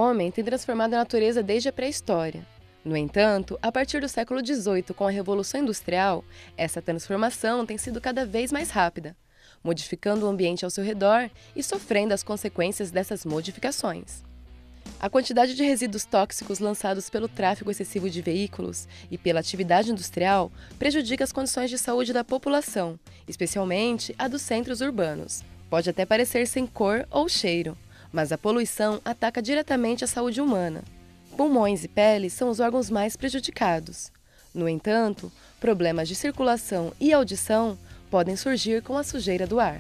homem tem transformado a natureza desde a pré-história. No entanto, a partir do século XVIII, com a Revolução Industrial, essa transformação tem sido cada vez mais rápida, modificando o ambiente ao seu redor e sofrendo as consequências dessas modificações. A quantidade de resíduos tóxicos lançados pelo tráfego excessivo de veículos e pela atividade industrial prejudica as condições de saúde da população, especialmente a dos centros urbanos. Pode até parecer sem cor ou cheiro, mas a poluição ataca diretamente a saúde humana. Pulmões e pele são os órgãos mais prejudicados. No entanto, problemas de circulação e audição podem surgir com a sujeira do ar.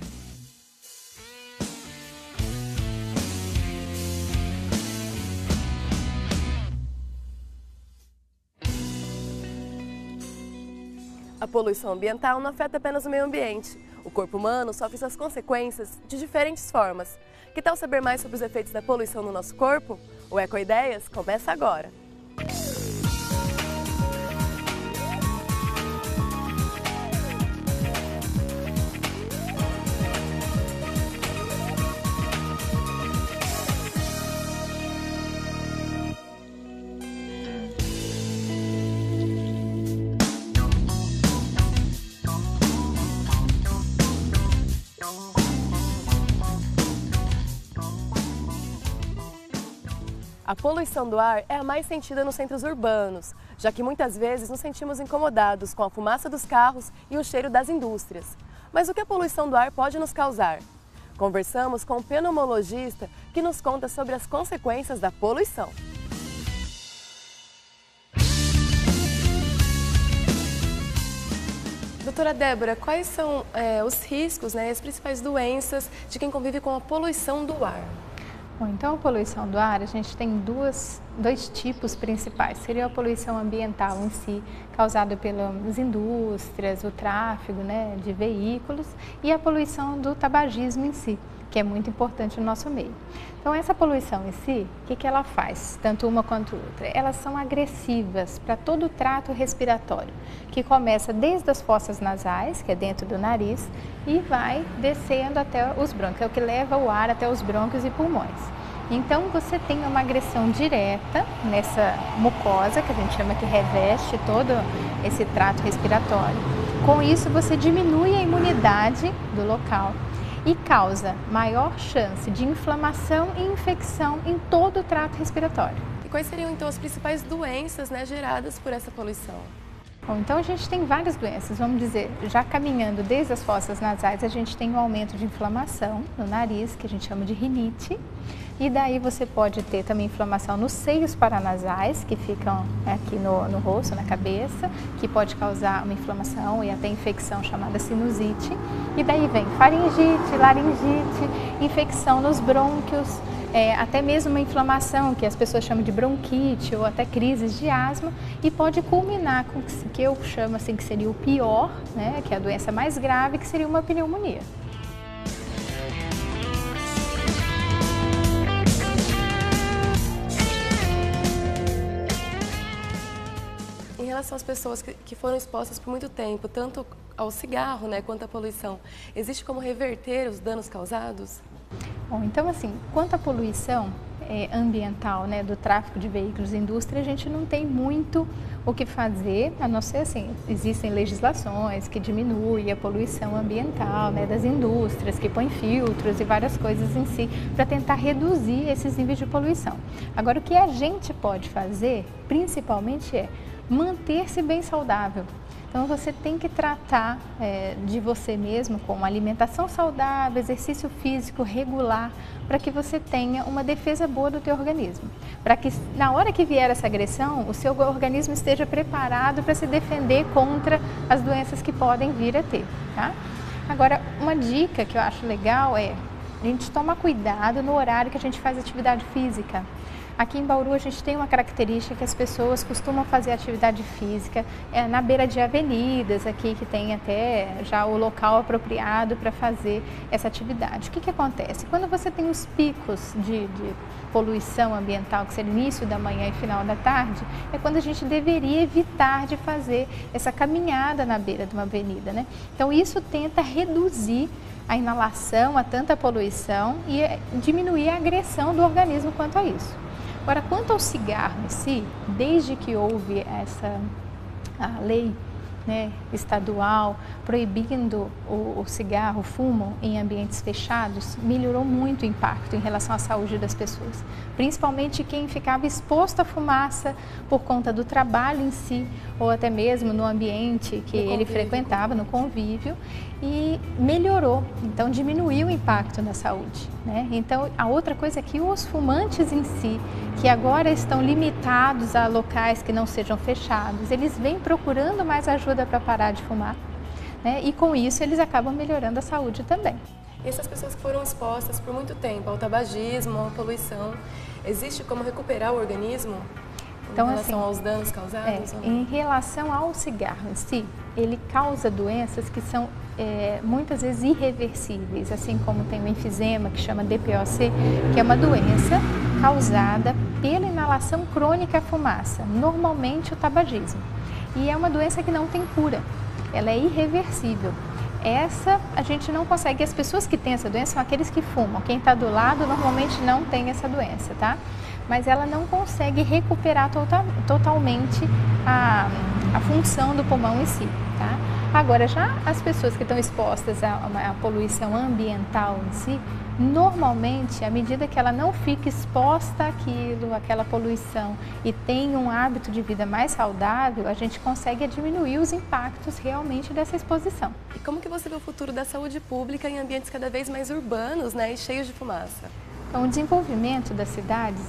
A poluição ambiental não afeta apenas o meio ambiente. O corpo humano sofre suas consequências de diferentes formas. Que tal saber mais sobre os efeitos da poluição no nosso corpo? O Ecoideias começa agora! A poluição do ar é a mais sentida nos centros urbanos, já que muitas vezes nos sentimos incomodados com a fumaça dos carros e o cheiro das indústrias. Mas o que a poluição do ar pode nos causar? Conversamos com um pneumologista que nos conta sobre as consequências da poluição. Doutora Débora, quais são os riscos, as principais doenças de quem convive com a poluição do ar? Bom, então a poluição do ar, a gente tem dois tipos principais. Seria a poluição ambiental em si, causada pelas indústrias, o tráfego de veículos, e a poluição do tabagismo em si, que é muito importante no nosso meio. Então essa poluição em si, o que ela faz, tanto uma quanto outra? Elas são agressivas para todo o trato respiratório, que começa desde as fossas nasais, que é dentro do nariz, e vai descendo até os brônquios, é o que leva o ar até os brônquios e pulmões. Então você tem uma agressão direta nessa mucosa, que a gente chama que reveste todo esse trato respiratório. Com isso você diminui a imunidade do local e causa maior chance de inflamação e infecção em todo o trato respiratório. E quais seriam então as principais doenças geradas por essa poluição? Bom, então a gente tem várias doenças, vamos dizer, já caminhando desde as fossas nasais, a gente tem um aumento de inflamação no nariz, que a gente chama de rinite, e daí você pode ter também inflamação nos seios paranasais, que ficam aqui no rosto, na cabeça, que pode causar uma inflamação e até infecção chamada sinusite, e daí vem faringite, laringite, infecção nos brônquios, até mesmo uma inflamação, que as pessoas chamam de bronquite ou até crises de asma, e pode culminar com o que eu chamo assim, que seria o pior, que é a doença mais grave, que seria uma pneumonia. Em relação às pessoas que foram expostas por muito tempo, tanto ao cigarro quanto à poluição, existe como reverter os danos causados? Bom, então assim, quanto à poluição ambiental, do tráfego de veículos e indústria, a gente não tem muito o que fazer, a não ser assim, existem legislações que diminuem a poluição ambiental, das indústrias, que põem filtros e várias coisas em si, para tentar reduzir esses níveis de poluição. Agora, o que a gente pode fazer, principalmente, é manter-se bem saudável. Então você tem que tratar de você mesmo com uma alimentação saudável, exercício físico regular, para que você tenha uma defesa boa do teu organismo. Para que na hora que vier essa agressão, o seu organismo esteja preparado para se defender contra as doenças que podem vir a ter. Tá? Agora, uma dica que eu acho legal é a gente tomar cuidado no horário que a gente faz atividade física. Aqui em Bauru a gente tem uma característica que as pessoas costumam fazer atividade física na beira de avenidas, aqui que tem até já o local apropriado para fazer essa atividade. O que acontece? Quando você tem os picos de poluição ambiental, que seria início da manhã e final da tarde, é quando a gente deveria evitar de fazer essa caminhada na beira de uma avenida, Então isso tenta reduzir a inalação, a tanta poluição e diminuir a agressão do organismo quanto a isso. Agora, quanto ao cigarro em si, desde que houve a lei, né, estadual proibindo o cigarro, o fumo em ambientes fechados, melhorou muito o impacto em relação à saúde das pessoas, principalmente quem ficava exposto à fumaça por conta do trabalho em si, ou até mesmo no ambiente que ele frequentava, no convívio, e melhorou, então diminuiu o impacto na saúde, né? Então, a outra coisa é que os fumantes em si, que agora estão limitados a locais que não sejam fechados, eles vêm procurando mais ajuda para parar de fumar, né? E com isso eles acabam melhorando a saúde também. E essas pessoas que foram expostas por muito tempo ao tabagismo, à poluição, existe como recuperar o organismo Então, em relação assim, aos danos causados? Em relação ao cigarro em si, ele causa doenças que são muitas vezes irreversíveis, assim como tem o enfisema, que chama DPOC, que é uma doença causada pela inalação crônica à fumaça, normalmente o tabagismo. E é uma doença que não tem cura, ela é irreversível. Essa a gente não consegue, as pessoas que têm essa doença são aqueles que fumam, quem está do lado normalmente não tem essa doença, tá? Mas ela não consegue recuperar totalmente a função do pulmão em si, tá? Agora, já as pessoas que estão expostas à poluição ambiental em si, normalmente, à medida que ela não fica exposta àquilo, àquela poluição e tem um hábito de vida mais saudável, a gente consegue diminuir os impactos realmente dessa exposição. E como que você vê o futuro da saúde pública em ambientes cada vez mais urbanos, né, e cheios de fumaça? Então, o desenvolvimento das cidades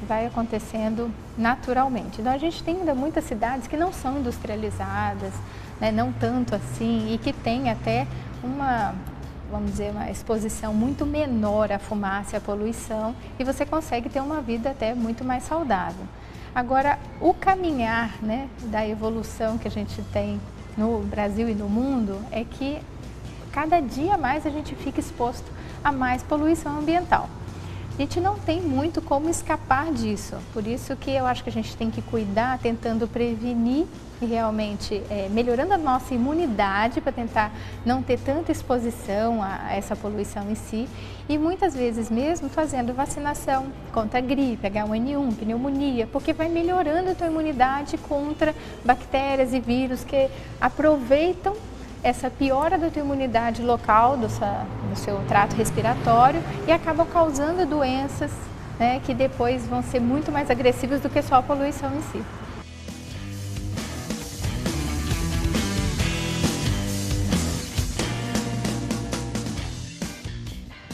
vai acontecendo naturalmente. Então, a gente tem ainda muitas cidades que não são industrializadas, né, não tanto assim, e que tem até vamos dizer, uma exposição muito menor à fumaça e à poluição, e você consegue ter uma vida até muito mais saudável. Agora, o caminhar, né, da evolução que a gente tem no Brasil e no mundo é que cada dia mais a gente fica exposto a mais poluição ambiental. A gente não tem muito como escapar disso, por isso que eu acho que a gente tem que cuidar, tentando prevenir e realmente melhorando a nossa imunidade para tentar não ter tanta exposição a essa poluição em si, e muitas vezes mesmo fazendo vacinação contra a gripe, H1N1, pneumonia, porque vai melhorando a tua imunidade contra bactérias e vírus que aproveitam essa piora da tua imunidade local, do seu trato respiratório, e acabam causando doenças, né, que depois vão ser muito mais agressivas do que só a poluição em si.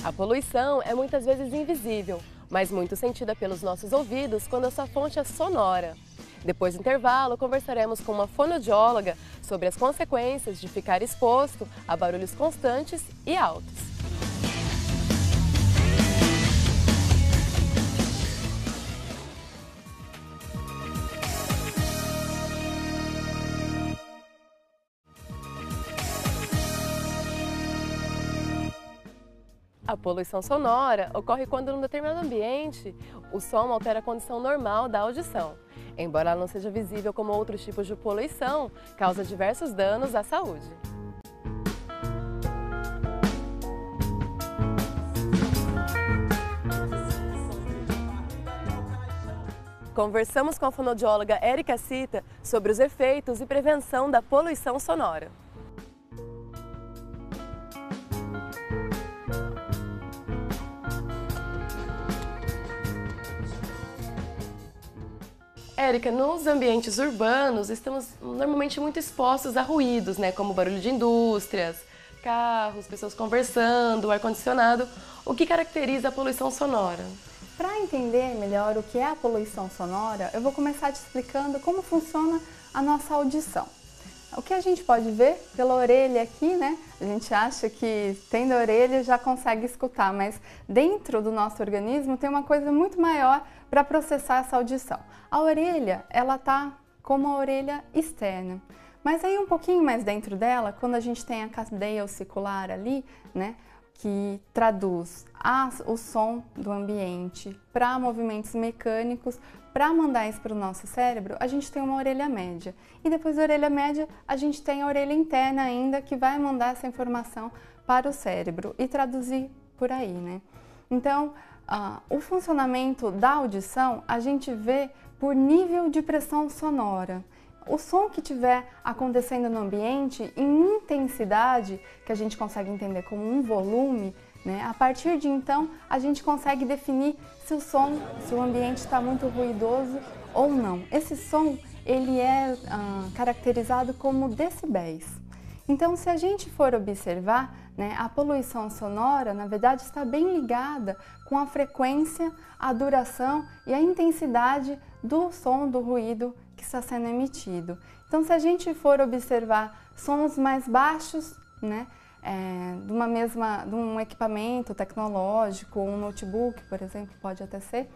A poluição é muitas vezes invisível, mas muito sentida pelos nossos ouvidos quando a sua fonte é sonora. Depois do intervalo, conversaremos com uma fonoaudióloga sobre as consequências de ficar exposto a barulhos constantes e altos. A poluição sonora ocorre quando, num determinado ambiente, o som altera a condição normal da audição. Embora ela não seja visível como outros tipos de poluição, causa diversos danos à saúde. Conversamos com a fonoaudióloga Érica Cita sobre os efeitos e prevenção da poluição sonora. Érica, nos ambientes urbanos estamos normalmente muito expostos a ruídos, né, como barulho de indústrias, carros, pessoas conversando, ar-condicionado. O que caracteriza a poluição sonora? Para entender melhor o que é a poluição sonora, eu vou começar te explicando como funciona a nossa audição. O que a gente pode ver pela orelha aqui, né? A gente acha que tendo a orelha já consegue escutar, mas dentro do nosso organismo tem uma coisa muito maior para processar essa audição. A orelha, ela tá como a orelha externa, mas aí um pouquinho mais dentro dela, quando a gente tem a cadeia ossicular ali, né? Que traduz o som do ambiente para movimentos mecânicos, para mandar isso para o nosso cérebro, a gente tem uma orelha média. E depois da orelha média, a gente tem a orelha interna ainda, que vai mandar essa informação para o cérebro e traduzir por aí, né? Então, O funcionamento da audição a gente vê por nível de pressão sonora. O som que estiver acontecendo no ambiente, em intensidade, que a gente consegue entender como um volume, né? A partir de então, a gente consegue definir se o ambiente está muito ruidoso ou não. Esse som, ele é caracterizado como decibéis. Então, se a gente for observar, né, a poluição sonora, na verdade, está bem ligada com a frequência, a duração e a intensidade do som, do ruído que está sendo emitido. Então, se a gente for observar sons mais baixos, né, de um equipamento tecnológico, um notebook, por exemplo, pode até ser,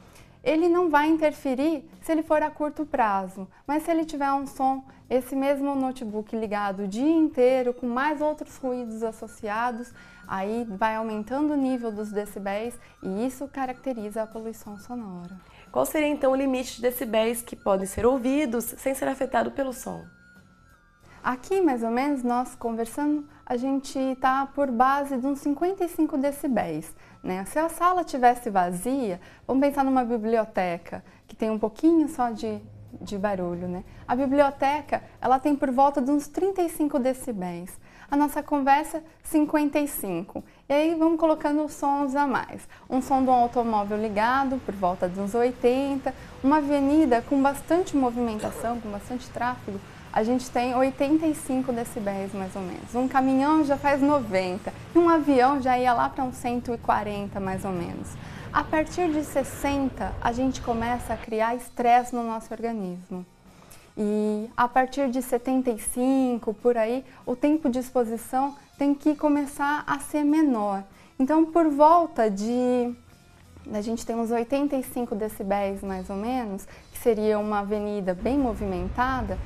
ele não vai interferir se ele for a curto prazo, mas se ele tiver um som, esse mesmo notebook ligado o dia inteiro, com mais outros ruídos associados, aí vai aumentando o nível dos decibéis e isso caracteriza a poluição sonora. Qual seria então o limite de decibéis que podem ser ouvidos sem ser afetado pelo som? Aqui, mais ou menos, nós conversando, a gente está por base de uns 55 decibéis. Né? Se a sala tivesse vazia, vamos pensar numa biblioteca, que tem um pouquinho só de barulho. Né? A biblioteca, ela tem por volta de uns 35 decibéis. A nossa conversa, 55. E aí vamos colocando sons a mais. Um som de um automóvel ligado, por volta de uns 80. Uma avenida com bastante movimentação, com bastante tráfego, a gente tem 85 decibéis mais ou menos. Um caminhão já faz 90 e um avião já ia lá para uns 140 mais ou menos. A partir de 60, a gente começa a criar estresse no nosso organismo. E a partir de 75, por aí, o tempo de exposição tem que começar a ser menor. Então, por volta a gente tem uns 85 decibéis mais ou menos, que seria uma avenida bem movimentada,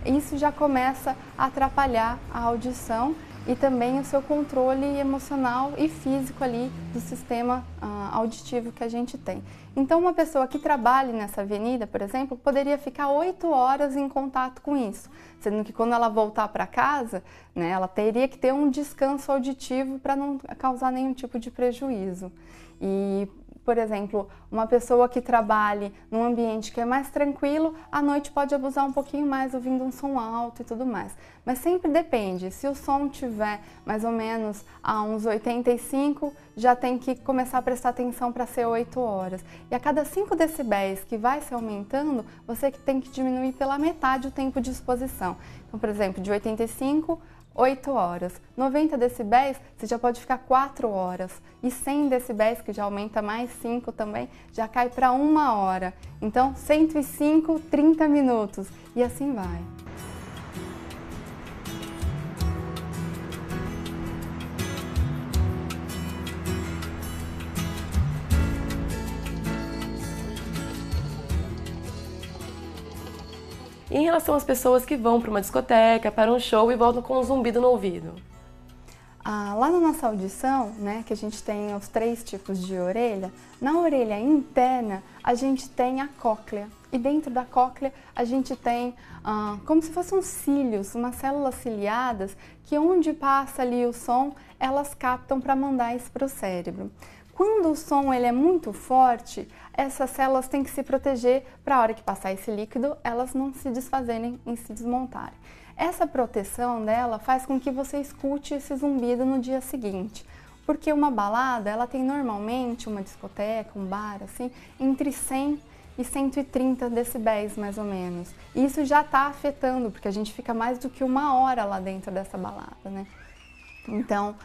isso já começa a atrapalhar a audição e também o seu controle emocional e físico ali do sistema auditivo que a gente tem. Então, uma pessoa que trabalhe nessa avenida, por exemplo, poderia ficar 8 horas em contato com isso, sendo que quando ela voltar para casa, né, ela teria que ter um descanso auditivo para não causar nenhum tipo de prejuízo. E, por exemplo, uma pessoa que trabalhe num ambiente que é mais tranquilo, à noite pode abusar um pouquinho mais ouvindo um som alto e tudo mais. Mas sempre depende, se o som tiver mais ou menos a uns 85, já tem que começar a prestar atenção para ser 8 horas. E a cada 5 decibéis que vai se aumentando, você tem que diminuir pela metade o tempo de exposição. Então, por exemplo, de 85, 8 horas. 90 decibéis, você já pode ficar 4 horas. E 100 decibéis, que já aumenta mais 5 também, já cai para 1 hora. Então, 105, 30 minutos. E assim vai. E em relação às pessoas que vão para uma discoteca, para um show e voltam com um zumbido no ouvido? Lá na nossa audição, né, que a gente tem os 3 tipos de orelha, na orelha interna a gente tem a cóclea. E dentro da cóclea a gente tem como se fossem uns cílios, umas células ciliadas, que onde passa ali o som, elas captam para mandar isso para o cérebro. Quando o som ele é muito forte, essas células têm que se proteger para a hora que passar esse líquido, elas não se desfazerem e se desmontarem. Essa proteção dela faz com que você escute esse zumbido no dia seguinte. Porque uma balada, ela tem normalmente, uma discoteca, um bar, assim, entre 100 e 130 decibéis, mais ou menos. E isso já está afetando, porque a gente fica mais do que 1 hora lá dentro dessa balada, né? Então,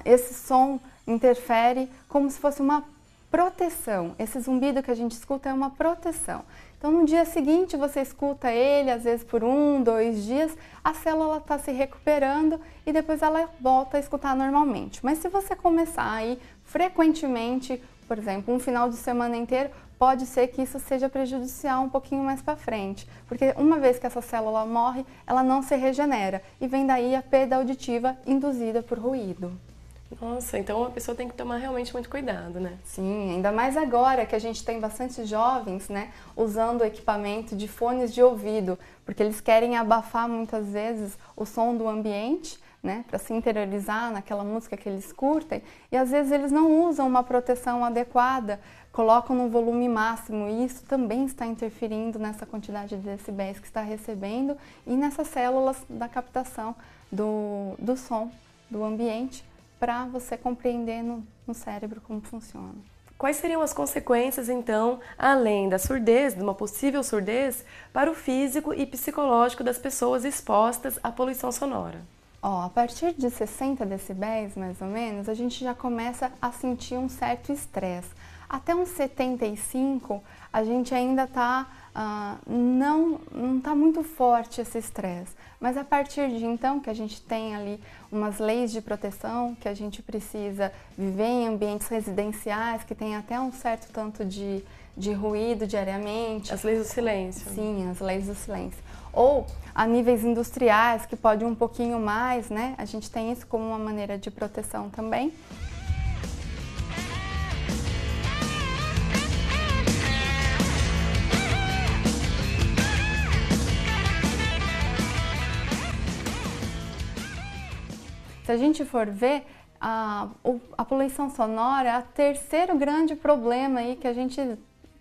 esse som interfere como se fosse uma proteção. Esse zumbido que a gente escuta é uma proteção. Então, no dia seguinte, você escuta ele, às vezes por 1, 2 dias, a célula está se recuperando e depois ela volta a escutar normalmente. Mas se você começar a ir frequentemente, por exemplo, um final de semana inteiro, pode ser que isso seja prejudicial um pouquinho mais para frente, porque uma vez que essa célula morre, ela não se regenera e vem daí a perda auditiva induzida por ruído. Nossa, então a pessoa tem que tomar realmente muito cuidado, né? Sim, ainda mais agora que a gente tem bastante jovens, né, usando equipamento de fones de ouvido, porque eles querem abafar muitas vezes o som do ambiente, né, para se interiorizar naquela música que eles curtem, e às vezes eles não usam uma proteção adequada, colocam no volume máximo, e isso também está interferindo nessa quantidade de decibéis que está recebendo e nessas células da captação do som do ambiente, para você compreender no cérebro como funciona. Quais seriam as consequências, então, além da surdez, de uma possível surdez, para o físico e psicológico das pessoas expostas à poluição sonora? A partir de 60 decibéis, mais ou menos, a gente já começa a sentir um certo estresse. Até uns 75, a gente ainda está, não está muito forte esse estresse. Mas a partir de então, que a gente tem ali umas leis de proteção, que a gente precisa viver em ambientes residenciais, que tem até um certo tanto de ruído diariamente. As leis do silêncio. Sim, as leis do silêncio. Ou a níveis industriais, que pode um pouquinho mais, né? A gente tem isso como uma maneira de proteção também. Se a gente for ver, a poluição sonora é o terceiro grande problema aí que a gente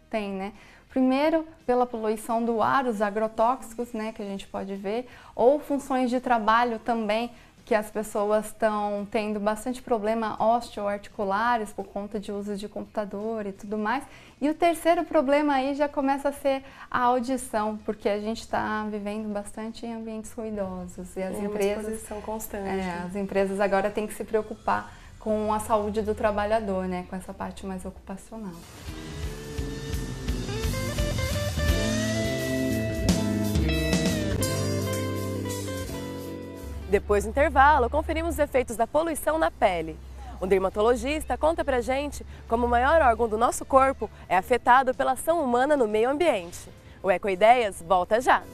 tem, né? Primeiro, pela poluição do ar, os agrotóxicos, né, que a gente pode ver, ou funções de trabalho também, que as pessoas estão tendo bastante problema osteoarticulares por conta de uso de computador e tudo mais. E o terceiro problema aí já começa a ser a audição, porque a gente está vivendo bastante em ambientes ruidosos. E as empresas, uma exposição constante. As empresas agora têm que se preocupar com a saúde do trabalhador, né, com essa parte mais ocupacional. Depois do intervalo, conferimos os efeitos da poluição na pele. O dermatologista conta pra gente como o maior órgão do nosso corpo é afetado pela ação humana no meio ambiente. O Ecoideias volta já!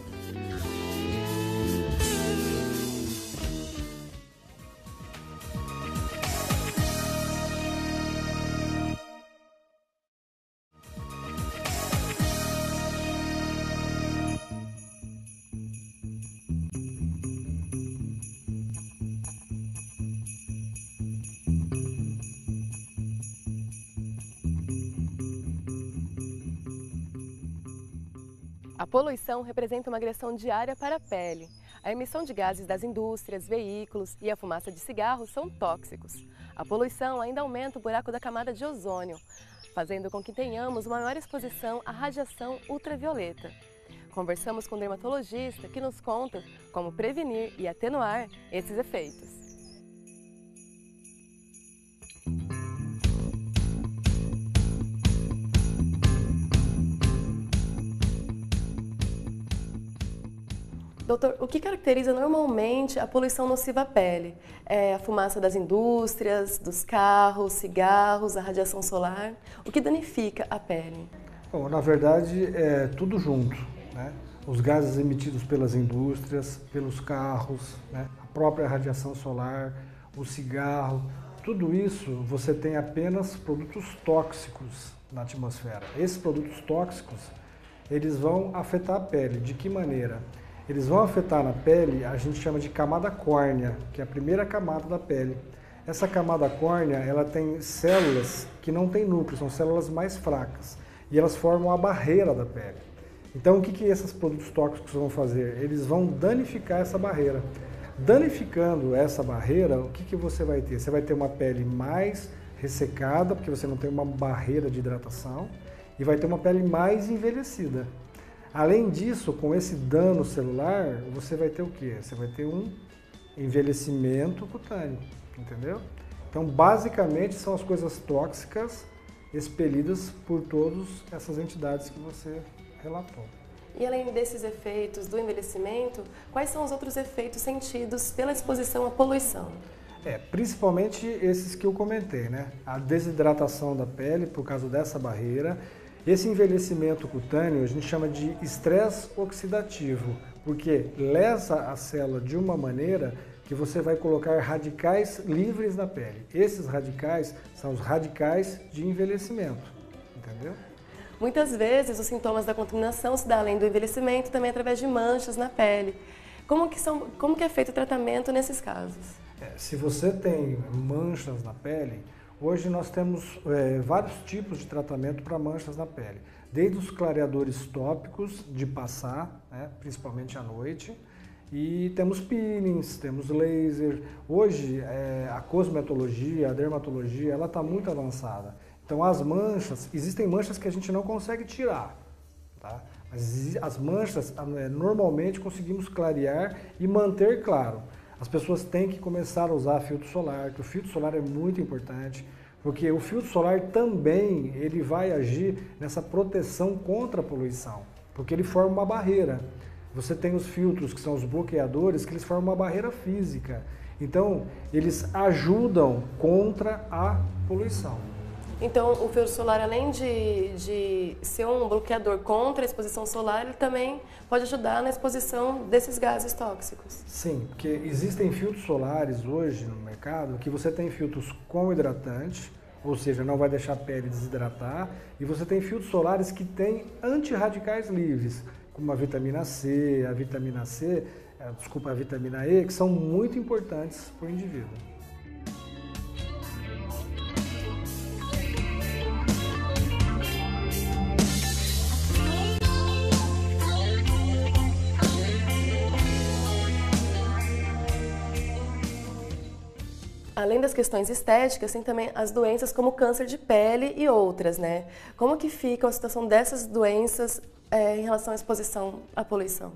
A poluição representa uma agressão diária para a pele. A emissão de gases das indústrias, veículos e a fumaça de cigarros são tóxicos. A poluição ainda aumenta o buraco da camada de ozônio, fazendo com que tenhamos maior exposição à radiação ultravioleta. Conversamos com um dermatologista que nos conta como prevenir e atenuar esses efeitos. Doutor, o que caracteriza normalmente a poluição nociva à pele? É a fumaça das indústrias, dos carros, cigarros, a radiação solar? O que danifica a pele? Bom, na verdade, é tudo junto, né? Os gases emitidos pelas indústrias, pelos carros, né? A própria radiação solar, o cigarro, tudo isso você tem apenas produtos tóxicos na atmosfera. Esses produtos tóxicos, eles vão afetar a pele. De que maneira? Eles vão afetar na pele, a gente chama de camada córnea, que é a primeira camada da pele. Essa camada córnea, ela tem células que não têm núcleo, são células mais fracas. E elas formam a barreira da pele. Então, o que esses produtos tóxicos vão fazer? Eles vão danificar essa barreira. Danificando essa barreira, o que você vai ter? Você vai ter uma pele mais ressecada, porque você não tem uma barreira de hidratação, e vai ter uma pele mais envelhecida. Além disso, com esse dano celular, você vai ter o quê? Você vai ter um envelhecimento cutâneo, entendeu? Então, basicamente, são as coisas tóxicas expelidas por todas essas entidades que você relatou. E além desses efeitos do envelhecimento, quais são os outros efeitos sentidos pela exposição à poluição? Principalmente esses que eu comentei, né? A desidratação da pele por causa dessa barreira. Esse envelhecimento cutâneo a gente chama de estresse oxidativo, porque lesa a célula de uma maneira que você vai colocar radicais livres na pele. Esses radicais são os radicais de envelhecimento, entendeu? Muitas vezes os sintomas da contaminação se dão além do envelhecimento, também através de manchas na pele. Como que é feito o tratamento nesses casos? Se você tem manchas na pele, hoje nós temos vários tipos de tratamento para manchas na pele. Desde os clareadores tópicos de passar, né, principalmente à noite, e temos peelings, temos laser. Hoje a cosmetologia, a dermatologia, ela está muito avançada. Então as manchas, existem manchas que a gente não consegue tirar, tá? Mas as manchas normalmente conseguimos clarear e manter claro. As pessoas têm que começar a usar filtro solar, que o filtro solar é muito importante, porque o filtro solar também ele vai agir nessa proteção contra a poluição, porque ele forma uma barreira. Você tem os filtros, que são os bloqueadores, que eles formam uma barreira física. Então, eles ajudam contra a poluição. Então, o filtro solar, além de ser um bloqueador contra a exposição solar, ele também pode ajudar na exposição desses gases tóxicos. Sim, porque existem filtros solares hoje no mercado que você tem filtros com hidratante, ou seja, não vai deixar a pele desidratar, e você tem filtros solares que têm antirradicais livres, como a vitamina C, a vitamina E, que são muito importantes para o indivíduo. Além das questões estéticas, tem também as doenças como câncer de pele e outras, né? Como que fica a situação dessas doenças em relação à exposição à poluição?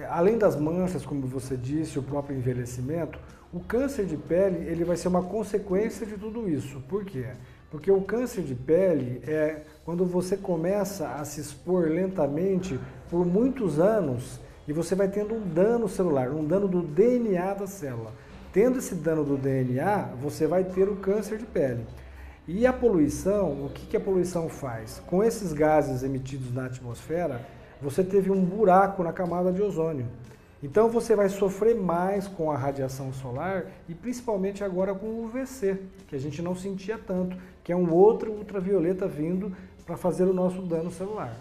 Além das manchas, como você disse, o próprio envelhecimento, o câncer de pele ele vai ser uma consequência de tudo isso. Por quê? Porque o câncer de pele é quando você começa a se expor lentamente por muitos anos e você vai tendo um dano celular, um dano do DNA da célula. Tendo esse dano do DNA, você vai ter o câncer de pele. E a poluição, o que a poluição faz? Com esses gases emitidos na atmosfera, você teve um buraco na camada de ozônio. Então você vai sofrer mais com a radiação solar e principalmente agora com o UVC, que a gente não sentia tanto, que é um outro ultravioleta vindo para fazer o nosso dano celular.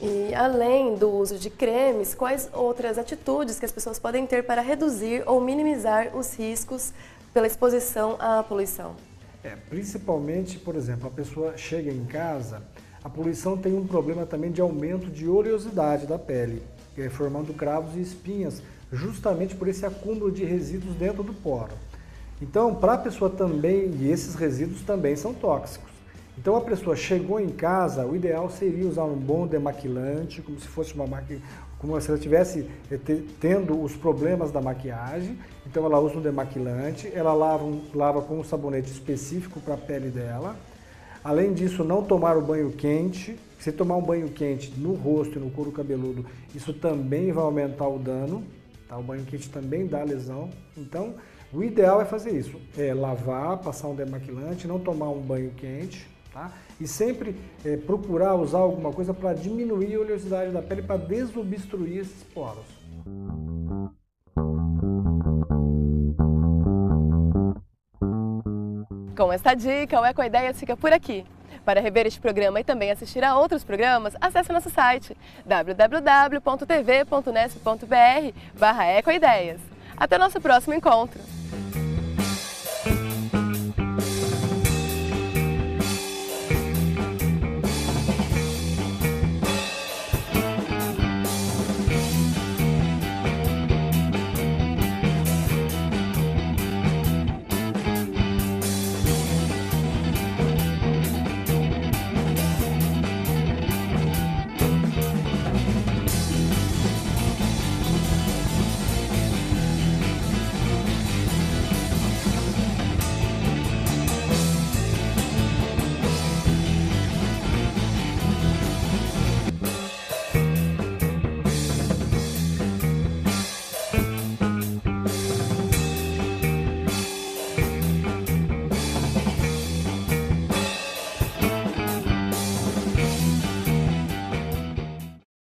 E além do uso de cremes, quais outras atitudes que as pessoas podem ter para reduzir ou minimizar os riscos pela exposição à poluição? Principalmente, por exemplo, a pessoa chega em casa, a poluição tem um problema também de aumento de oleosidade da pele, formando cravos e espinhas, justamente por esse acúmulo de resíduos dentro do poro. Então, para a pessoa também, e esses resíduos também são tóxicos. Então a pessoa chegou em casa, o ideal seria usar um bom demaquilante, como se fosse como se ela estivesse tendo os problemas da maquiagem. Então ela usa um demaquilante, ela lava com um sabonete específico para a pele dela. Além disso, não tomar o banho quente. Se tomar um banho quente no rosto e no couro cabeludo, isso também vai aumentar o dano. Tá? O banho quente também dá lesão. Então o ideal é fazer isso, lavar, passar um demaquilante, não tomar um banho quente. Tá? E sempre procurar usar alguma coisa para diminuir a oleosidade da pele, para desobstruir esses poros. Com esta dica, o Ecoideias fica por aqui. Para rever este programa e também assistir a outros programas, acesse nosso site www.tv.unesp.br/ecoideias. Até o nosso próximo encontro!